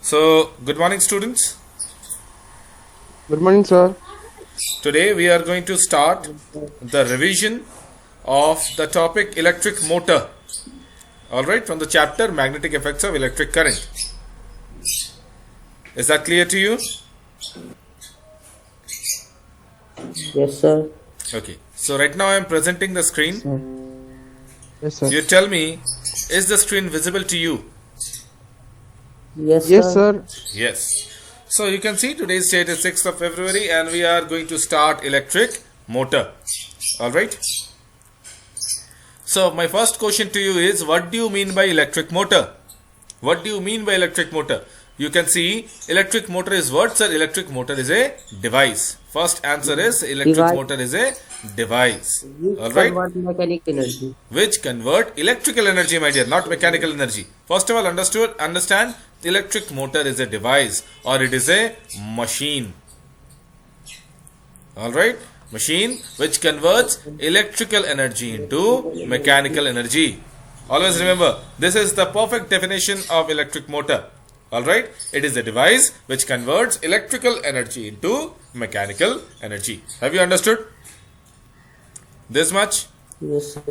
So, good morning, students. Good morning, sir. Today we are going to start the revision of the topic electric motor. Alright, from the chapter magnetic effects of electric current. Is that clear to you? Yes, sir. Okay, so right now I am presenting the screen. Yes, sir. You tell me, is the screen visible to you? Yes, Yes, sir. sir. Yes. So you can see today's date is 6th of February and we are going to start electric motor. Alright. So my first question to you is, what do you mean by electric motor? What do you mean by electric motor? You can see electric motor is what, sir? Electric motor is a device. First answer is electric Device. motor is a device. Which Alright. convert mechanic energy. Which convert electrical energy, my dear, not mechanical energy. First of all, understand electric motor is a device or it is a machine. Alright, machine which converts electrical energy into mechanical energy. Always remember, this is the perfect definition of electric motor. Alright, it is a device which converts electrical energy into mechanical energy. Have you understood this much? Yes, sir.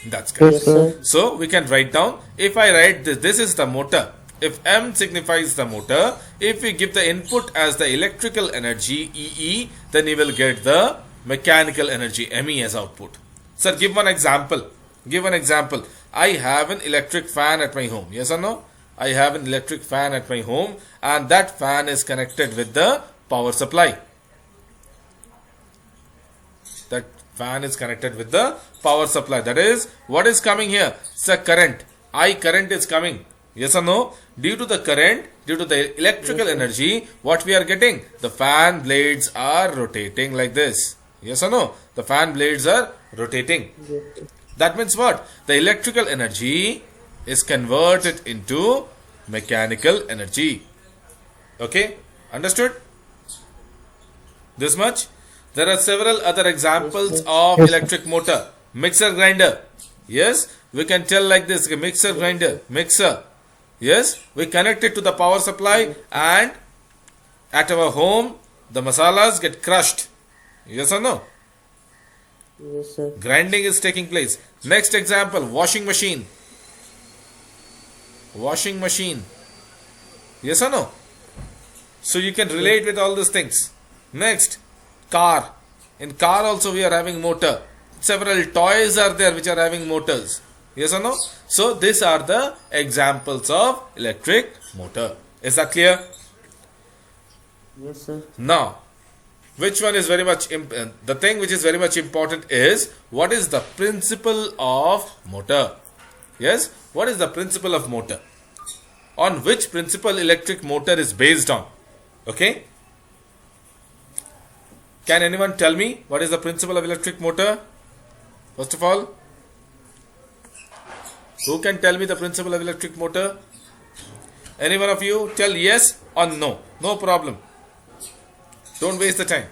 That's correct. Yes, sir. So we can write down, if I write this is the motor. If M signifies the motor, if we give the input as the electrical energy EE, then you will get the mechanical energy ME as output. Sir, give one example. Give an example. I have an electric fan at my home. Yes or no? I have an electric fan at my home and that fan is connected with the power supply. That fan is connected with the power supply. That is, what is coming here? It's a current. Current is coming. Yes or no? Due to the current, due to the electrical energy, what we are getting? The fan blades are rotating like this. Yes or no? The fan blades are rotating. That means what? The electrical energy is converted into mechanical energy. Okay? Understood? This much? There are several other examples of Yes, electric motor. Mixer grinder. Yes, we can tell like this. Mixer grinder. Mixer. Yes, we connect it to the power supply and at our home, the masalas get crushed. Yes or no? Yes, sir. Grinding is taking place. Next example, washing machine. Washing machine. Yes or no? So you can relate with all these things. Next, car. In car also we are having motor. Several toys are there which are having motors. Yes or no? So these are the examples of electric motor. Is that clear? Yes, sir. Now, which one is very much the thing which is very much important is, what is the principle of motor? Yes, what is the principle of motor? On which principle electric motor is based on? Okay, can anyone tell me what is the principle of electric motor? First of all, who can tell me the principle of electric motor? Any one of you tell yes or no. No problem. Don't waste the time.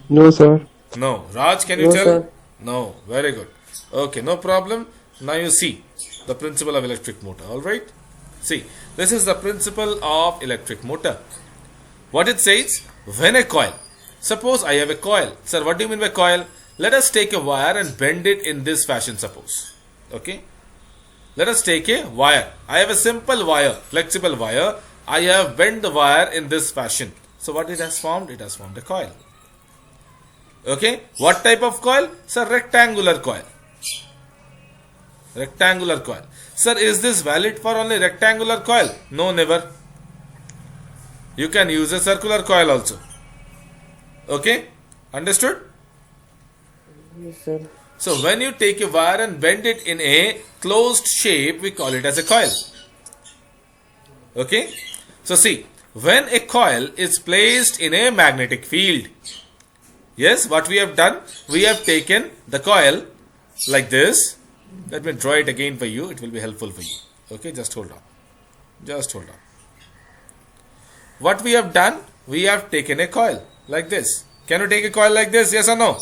No, sir. No. Raj, can you No, tell? sir. No. Very good. Okay, no problem. Now you see the principle of electric motor. Alright? See, this is the principle of electric motor. What it says, when a coil, suppose I have a coil. Sir, what do you mean by coil? Let us take a wire and bend it in this fashion, suppose. Okay? Let us take a wire. I have a simple wire, flexible wire. I have bent the wire in this fashion. So what it has formed? It has formed a coil. Okay? What type of coil? Sir, rectangular coil. Rectangular coil. Sir, is this valid for only rectangular coil? No, never. You can use a circular coil also. Okay? Understood? Yes, sir. So when you take a wire and bend it in a closed shape, we call it as a coil. Okay? So see, when a coil is placed in a magnetic field, yes, what we have done, we have taken the coil like this. Let me draw it again for you. It will be helpful for you. Okay, just hold on. Just hold on. What we have done, we have taken a coil like this. Can you take a coil like this? Yes or no?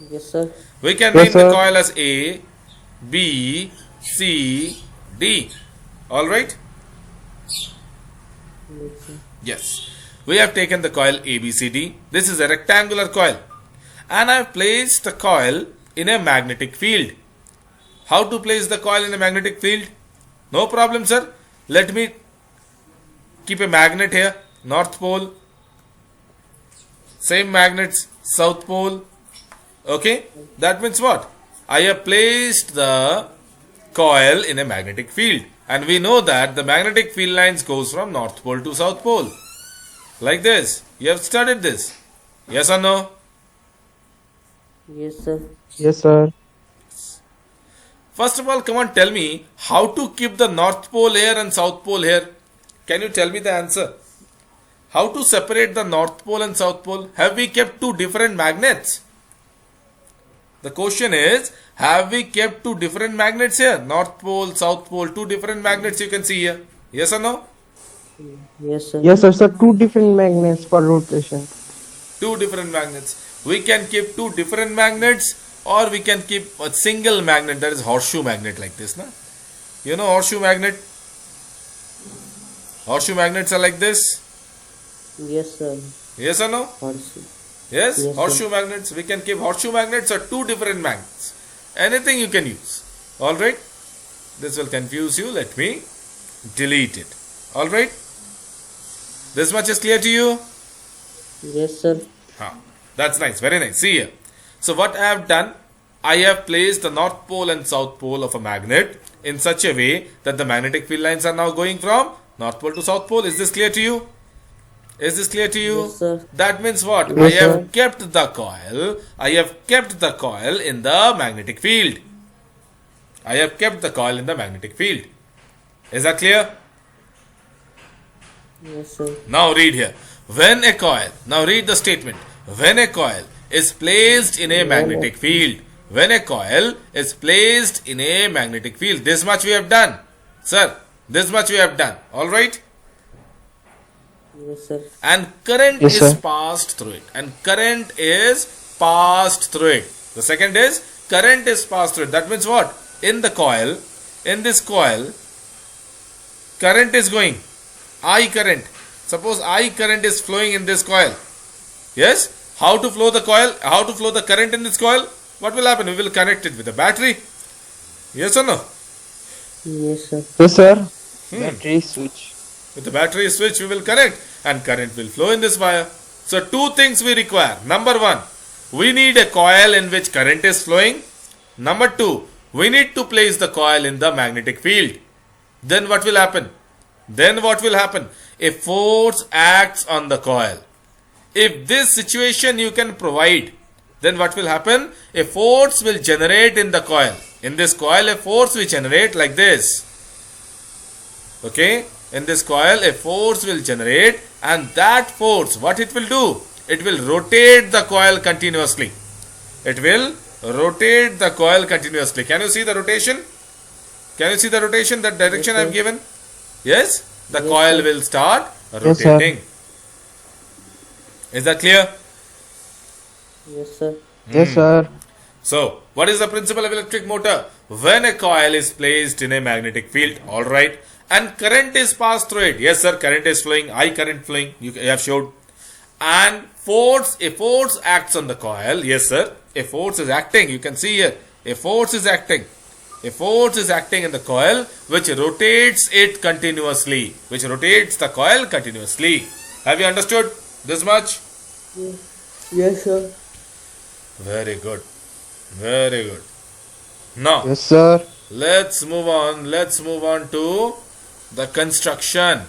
Yes, sir. We can Yes, name the sir. coil as A, B, C, D. All right? Yes, sir. Yes. We have taken the coil ABCD. This is a rectangular coil. And I have placed the coil in a magnetic field. How to place the coil in a magnetic field? No problem, sir. Let me keep a magnet here. North pole. Same magnets. South pole. Okay. That means what? I have placed the coil in a magnetic field. And we know that the magnetic field lines goes from North Pole to South Pole. Like this. You have studied this. Yes or no? Yes, sir. Yes, sir. First of all, come on, tell me how to keep the North Pole here and South Pole here. Can you tell me the answer? How to separate the North Pole and South Pole? Have we kept two different magnets? The question is, have we kept two different magnets here? North Pole, South Pole, two different magnets you can see here. Yes or no? Yes, sir. Yes, sir. Sir, two different magnets for rotation. Two different magnets. We can keep two different magnets, or we can keep a single magnet, that is horseshoe magnet like this. Na? You know horseshoe magnet? Horseshoe magnets are like this. Yes, sir. Yes or no? Horseshoe. Yes, Yes, horseshoe magnets. We can keep horseshoe magnets or two different magnets. Anything you can use. Alright? This will confuse you. Let me delete it. Alright? This much is clear to you? Yes, sir. That's nice. Very nice. See here. So what I have done, I have placed the North Pole and South Pole of a magnet in such a way that the magnetic field lines are now going from North Pole to South Pole. Is this clear to you? Is this clear to you? Yes, sir. That means what? Yes, I have sir. kept the coil. I have kept the coil in the magnetic field. I have kept the coil in the magnetic field. Is that clear? Yes, sir. Now read here. When a coil, now read the statement. When a coil is placed in a magnetic field, when a coil is placed in a magnetic field, this much we have done. Sir, this much we have done. Alright? Yes, sir. And current Yes, is sir. passed through it. And current is passed through it. The second is current is passed through it. That means what? In the coil, in this coil, current is going. I current. Suppose I current is flowing in this coil. Yes? How to flow the coil? How to flow the current in this coil? What will happen? We will connect it with a battery. Yes or no? Yes, sir. Yes, sir. Battery switch. With the battery switch we will connect and current will flow in this wire. So two things we require. Number one, we need a coil in which current is flowing. Number two, we need to place the coil in the magnetic field. Then what will happen? Then what will happen? A force acts on the coil. If this situation you can provide, then what will happen? A force will generate in the coil. In this coil, a force will generate like this. Okay? In this coil, a force will generate, and that force, what it will do? It will rotate the coil continuously. It will rotate the coil continuously. Can you see the rotation? Can you see the rotation, that direction I have given? Yes? The coil will start Yes, sir. rotating. Is that clear? Yes, sir. Yes, sir. So, what is the principle of electric motor? When a coil is placed in a magnetic field, alright, and current is passed through it. Yes, sir, current is flowing, I current flowing, you have showed. And a force acts on the coil. Yes, sir, a force is acting. You can see here, a force is acting. A force is acting in the coil which rotates it continuously. Which rotates the coil continuously. Have you understood this much? Yes, sir. Very good. Very good. Now, Yes, sir. let's move on. Let's move on to the construction.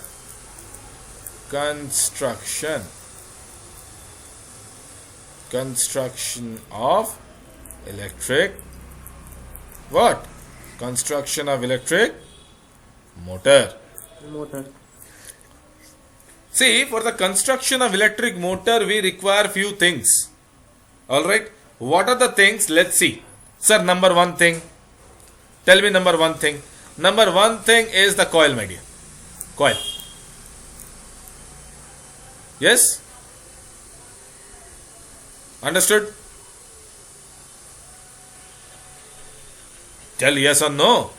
Construction. Construction of electric. What? Construction of electric motor. Motor. See, for the construction of electric motor, we require few things. Alright? What are the things? Let's see. Sir, number one thing. Tell me number one thing. Number one thing is the coil, my dear. Coil. Yes? Understood? Tell yes or no.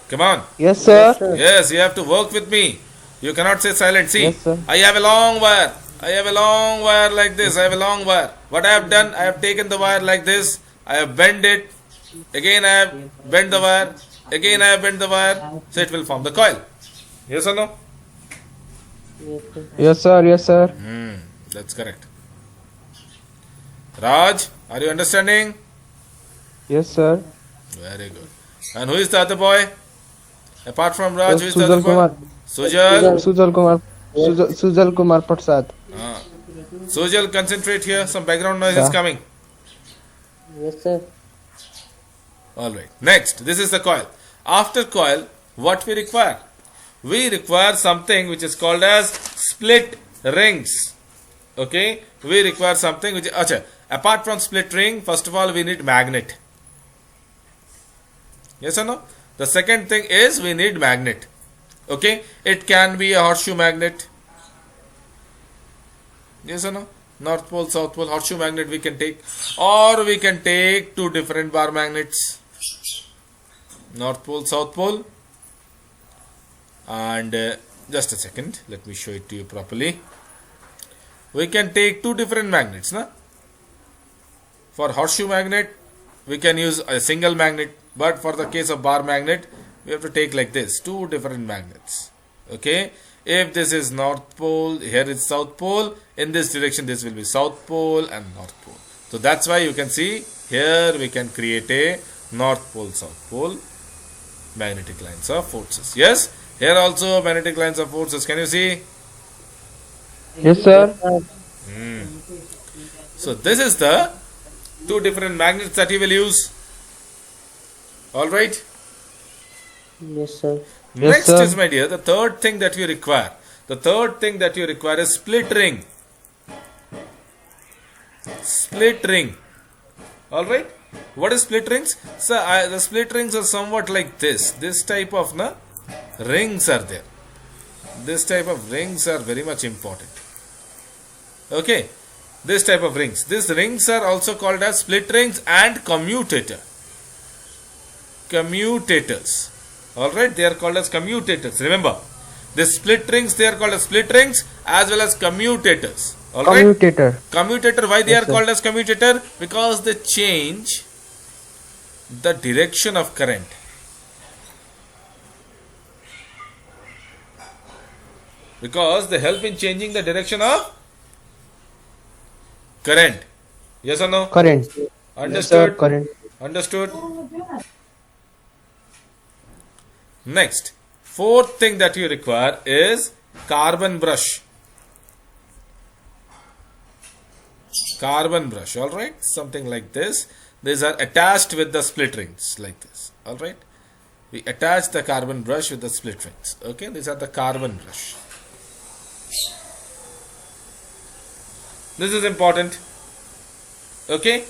Come on. Yes, sir. Yes, you have to work with me. You cannot say silent. See, Yes, sir. I have a long wire. I have a long wire like this. I have a long wire. What I have done, I have taken the wire like this. I have bent it. Again, I have bent the wire. Again, I have bent the wire. So it will form the coil. Yes or no? Yes, sir. Yes, sir. Yes, sir. That's correct. Raj, are you understanding? Yes, sir. Very good. And who is the other boy? Apart from Raj, who is the other Sujal boy? Kumar. Sujal. Sujal Kumar. Sujal Kumar Prasad. Sujal, concentrate here. Some background noise is Sir. coming. Yes, sir. Alright. Next, this is the coil. After coil, what we require? We require something which is called as split rings. Okay? We require something which is... Acha, apart from split ring, first of all, we need magnet. Yes or no? The second thing is we need magnet. Okay? It can be a horseshoe magnet. Yes or no? North pole, south pole, horseshoe magnet we can take. Or we can take two different bar magnets. North pole, south pole. And just a second, let me show it to you properly. We can take two different magnets. Na? For horseshoe magnet, we can use a single magnet. But for the case of bar magnet, we have to take like this, two different magnets. Okay? If this is north pole, here is south pole. In this direction, this will be south pole and north pole. So that's why you can see here we can create a north pole, south pole magnetic lines of forces. Yes? Here also magnetic lines of forces. Can you see? Yes, sir. So this is the two different magnets that you will use. Alright? Yes, sir. Yes, Next sir. is, my dear, the third thing that you require. The third thing that you require is split ring. Split ring. Alright? What is split rings? So, the split rings are somewhat like this. This type of rings are there. This type of rings are very much important. Okay? This type of rings. These rings are also called as split rings and commutator. Commutators. Alright, they are called as commutators. Remember, the split rings, they are called as split rings as well as commutators. Alright? Commutator. Commutator, why they Yes, are sir. called as commutator? Because they change the direction of current. Because they help in changing the direction of current. Yes or no? Current. Yes, sir. Understood? Current. Understood? Next, fourth thing that you require is carbon brush. Carbon brush, alright? Something like this. These are attached with the split rings, like this, alright? We attach the carbon brush with the split rings, okay? These are the carbon brush. This is important, okay?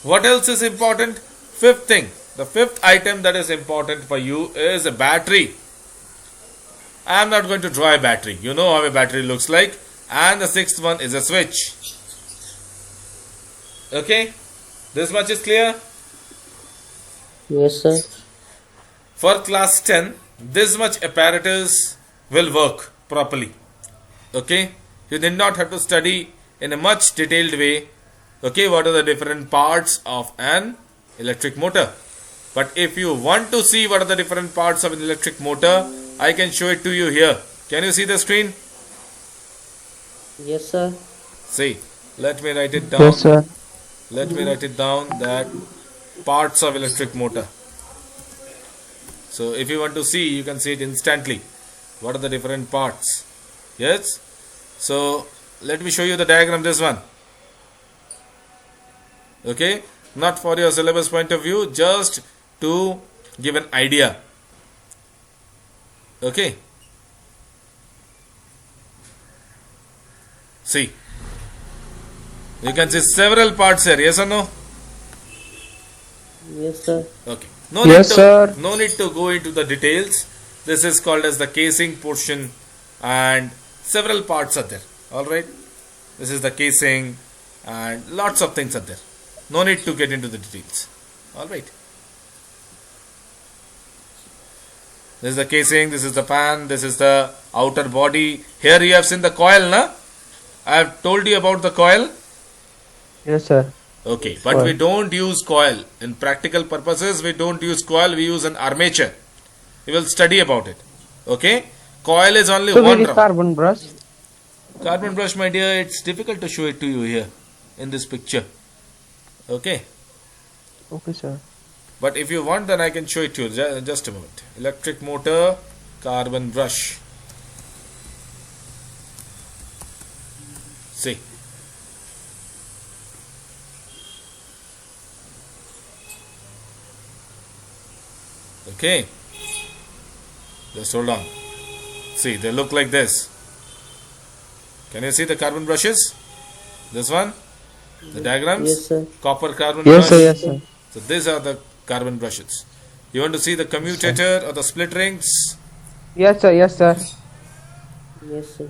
What else is important? Fifth thing. The fifth item that is important for you is a battery. I am not going to draw a battery. You know how a battery looks like. And the sixth one is a switch. Okay? This much is clear? Yes, sir. For class 10, this much apparatus will work properly. Okay? You did not have to study in a much detailed way. Okay, what are the different parts of an electric motor? But if you want to see what are the different parts of an electric motor, I can show it to you here. Can you see the screen? Yes, sir. See, let me write it down. Yes, sir. Let me write it down that parts of electric motor. So if you want to see, you can see it instantly. What are the different parts? Yes? So let me show you the diagram, this one. Okay? Not for your syllabus point of view, just to give an idea. Okay? See. You can see several parts here, yes or no? Yes, sir. Okay. No Yes, need to, sir. No need to go into the details. This is called as the casing portion and several parts are there. Alright. This is the casing and lots of things are there. No need to get into the details. Alright. This is the casing, this is the fan, this is the outer body. Here you have seen the coil, na? I have told you about the coil. Yes, sir. Okay, but Coil. we don't use coil. In practical purposes, we don't use coil, we use an armature. We will study about it. Okay? Coil is only So one where is round. carbon brush? Carbon brush, my dear, it's difficult to show it to you here in this picture. Okay? Okay, sir. But if you want, then I can show it to you. Just a moment. Electric motor, carbon brush. See. Okay. Just hold on. See, they look like this. Can you see the carbon brushes? This one? The diagrams? Yes, sir. Copper carbon Yes, brush. sir. Yes, sir. So these are the carbon brushes. You want to see the commutator or the split rings? Yes, sir. Yes, sir. Yes, sir.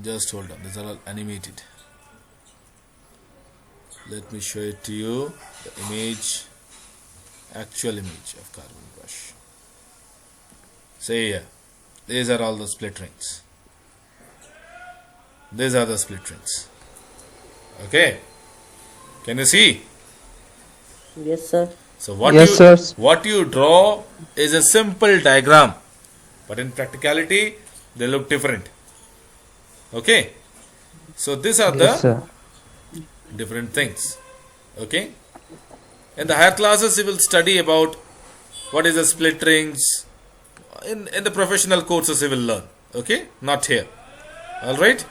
Just hold on. These are all animated. Let me show it to you. The image, actual image of carbon brush. See here. These are all the split rings. These are the split rings. Okay. Can you see? Yes, sir. So what Yes, you sir. what you draw is a simple diagram, but in practicality they look different. Okay. So these are Yes, the sir. different things. Okay. In the higher classes, you will study about what is the split rings. In the professional courses, you will learn. Okay, not here. All right.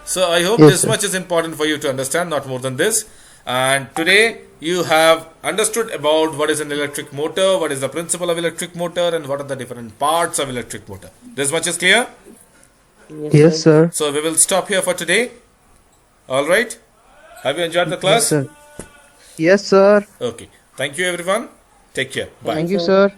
So I hope Yes, this sir. much is important for you to understand, not more than this. And today you have understood about what is an electric motor, what is the principle of electric motor, and what are the different parts of electric motor. This much is clear. Yes, sir. So we will stop here for today. All right. Have you enjoyed the class? Yes, sir. Yes, sir. Okay. Thank you, everyone. Take care. Bye. Thank you, sir.